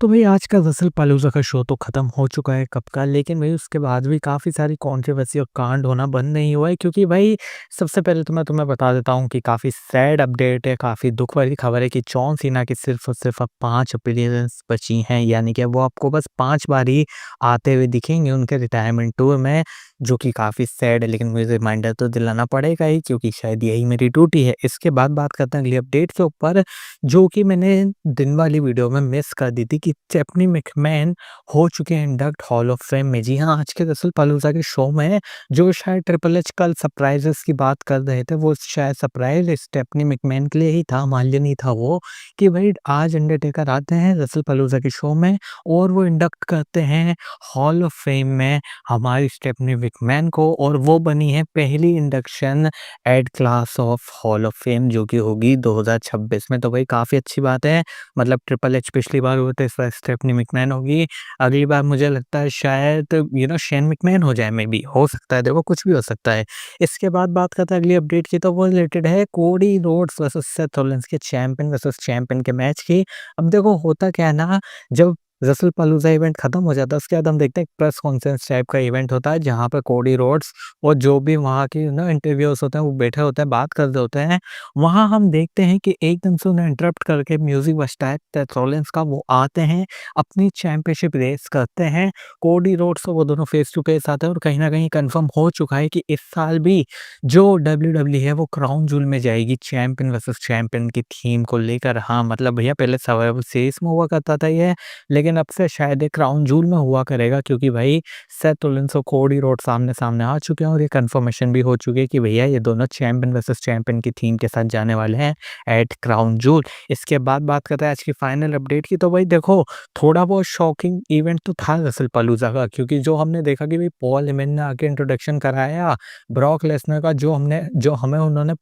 तो भई आज का रसल-पालूज़ा का शो तो ख़त्म हो चुका है कब का, लेकिन भई उसके बाद भी काफ़ी सारी कंट्रोवर्सी और कांड होना बंद नहीं हुआ है क्योंकि भई सबसे पहले तो मैं तुम्हें बता देता हूँ कि काफ़ी सैड अपडेट है, काफ़ी दुःख भरी खबर है कि जॉन सीना की सिर्फ़ और सिर्फ़ अब 5 अपीयरेंस बची हैं, यानी कि वो आपको बस 5 बार ही आते हुए दिखेंगे उनके रिटायरमेंट टूर में, जो कि काफ़ी सैड है। लेकिन मुझे रिमाइंडर तो दिलाना पड़ेगा ही क्योंकि शायद यही मेरी ड्यूटी है। इसके बाद बात करते हैं अगली अपडेट के ऊपर, जो कि मैंने दिन वाली वीडियो में मिस कर दी थी कि स्टेफनी मैकमैन हो चुके हैं इंडक्ट हॉल ऑफ फेम में। जी हाँ, आज के रसल-पालूज़ा के शो में जो शायद ट्रिपल एच कल सरप्राइज़ेज़ की बात कर रहे थे, वो शायद सरप्राइज़ स्टेफनी मैकमैन के लिए ही था, हमारे लिए नहीं था वो, कि भई आज अंडरटेकर आते हैं रसल-पालूज़ा के शो में और वो इंडक्ट करते हैं हॉल ऑफ फेम में हमारी स्टेफनी मैकमैन को, और वो बनी है पहली induction eight class of hall of fame, जो कि होगी 2026 में। तो भाई काफ़ी अच्छी बात है। मतलब ट्रिपल एच पिछली बार हुए थे, इस बार स्टेफनी मैकमैन होगी। अगली बार मुझे लगता है शायद शेन मैकमैन हो जाए, मेबी हो सकता है, देखो कुछ भी हो सकता है। इसके बाद बात करते हैं अगली अपडेट की, तो वो रिलेटेड है Cody Rhodes versus Seth Rollins के चैंपियन वर्सेस चैंपियन के मैच की। अब देखो होता क्या है ना, जब रसल-पालूज़ा इवेंट खत्म हो जाता है उसके बाद हम देखते हैं प्रेस कॉन्फ्रेंस टाइप का इवेंट होता है जहाँ पे कोडी रोड्स और जो भी वहाँ के इंटरव्यूअर्स होते हैं वो बैठे होते हैं, बात कर रहे होते हैं। वहाँ हम देखते हैं कि एकदम से उन्हें इंटरप्ट करके म्यूज़िक बजता है सेथ रॉलिन्स का, वो आते हैं, अपनी चैंपियनशिप रेस करते हैं। कोडी रोड्स और वो दोनों फेस टू फेस आते हैं और कहीं न कहीं कन्फर्म हो चुका है कि इस साल भी जो डब्ल्यूडब्ल्यूई है वो क्राउन जूल में जाएगी चैंपियन वर्सेस चैंपियन की थीम को लेकर। हाँ, मतलब भैया पहले सर्वाइवल सीरीज़ में हुआ करता था ये, लेकिन अब से शायद ये क्राउन जूल में हुआ करेगा क्योंकि भाई सेथ रॉलिन्स और कोडी रोड्स आमने-सामने आ चुके हैं और ये कन्फर्मेशन भी हो चुकी है कि भैया ये दोनों चैंपियन वर्सेस चैंपियन की थीम के साथ जाने वाले हैं एट क्राउन जूल। इसके बाद बात करते हैं आज की फाइनल अपडेट की, तो भाई देखो थोड़ा बहुत शॉकिंग इवेंट तो था रसल-पालूज़ा का, क्योंकि जो हमने देखा कि भाई पॉल हेमन ने आके इंट्रोडक्शन कराया ब्रॉक लेसनर का, जो हमें उन्होंने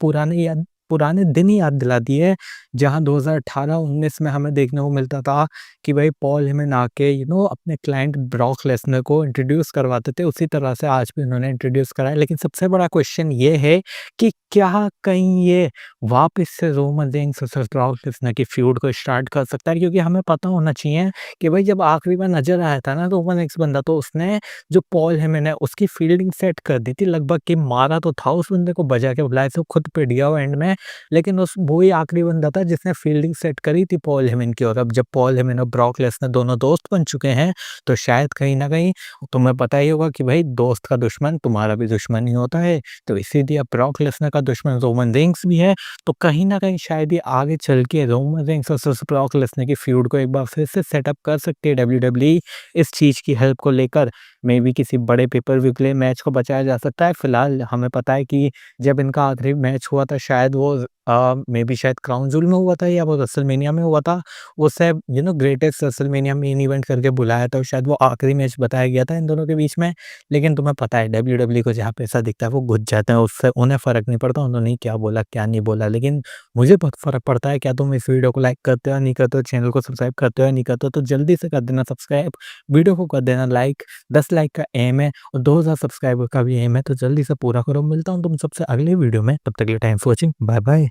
पुराने दिन ही याद दिला दिए, जहाँ 2018-19 में हमें देखने को मिलता था कि भाई पॉल हेमन आके अपने क्लाइंट ब्रॉक लेसनर को इंट्रोड्यूस करवाते थे, उसी तरह से आज भी उन्होंने इंट्रोड्यूस कराया। लेकिन सबसे बड़ा क्वेश्चन ये है कि क्या कहीं ये वापस से Roman Reigns versus Brock Lesnar की फ्यूड को स्टार्ट कर सकता है? क्योंकि हमें पता होना चाहिए कि भाई जब आखिरी बार नज़र आया था ना रोमन रेंस बंदा, तो उसने जो पॉल हेमन है उसकी फील्डिंग सेट कर दी थी लगभग, कि मारा तो था उस बंदे को, बजा के बुलाया था, खुद पिट गया वो एंड में, लेकिन उस वो ही आखिरी बंदा था जिसने फील्डिंग सेट करी थी पॉल हेमन की। और अब जब पॉल हेमन और ब्रॉक लेसनर दोनों दोस्त बन चुके हैं, तो शायद कहीं न कहीं तुम्हें पता ही होगा कि भाई दोस्त का दुश्मन तुम्हारा भी दुश्मन ही होता है। तो इसीलिए अब ब्रॉक लेसनर का दुश्मन रोमन रेंस भी है, तो कहीं न कहीं शायद ये आगे चल के Roman Reigns versus Brock Lesnar की फ्यूड को एक बार फिर से सेटअप कर सकती है डब्ल्यूडब्ल्यूई। इस चीज़ की हेल्प को लेकर मेबी किसी बड़े पेपर व्यू के लिए मैच को बचाया जा सकता है। फिलहाल हमें पता है कि जब इनका आखिरी मैच हुआ था शायद वो मेबी शायद क्राउन जूल में हुआ था या वो रेसलमेनिया में हुआ था। उसे ग्रेटेस्ट रेसलमेनिया मेन इवेंट करके बुलाया था और शायद वो आखिरी मैच बताया गया था इन दोनों के बीच में। लेकिन तुम्हें पता है डब्ल्यूडब्ल्यूई को जहाँ पैसा दिखता है वो घुस जाते हैं, उससे उन्हें फ़र्क नहीं पड़ता उन्होंने क्या बोला, क्या नहीं बोला। लेकिन मुझे बहुत फ़र्क पड़ता है। क्या तुम इस वीडियो को लाइक करते हो या नहीं करते हो? चैनल को सब्सक्राइब करते हो या नहीं करते हो? तो जल्दी से कर देना सब्सक्राइब, वीडियो को कर देना लाइक। 10 लाइक का एम है और 2000 सब्सक्राइबर का भी एम है, तो जल्दी से पूरा करो। मिलता हूँ तुम सबसे अगली वीडियो में, तब तक के लिए thanks for watching, bye bye.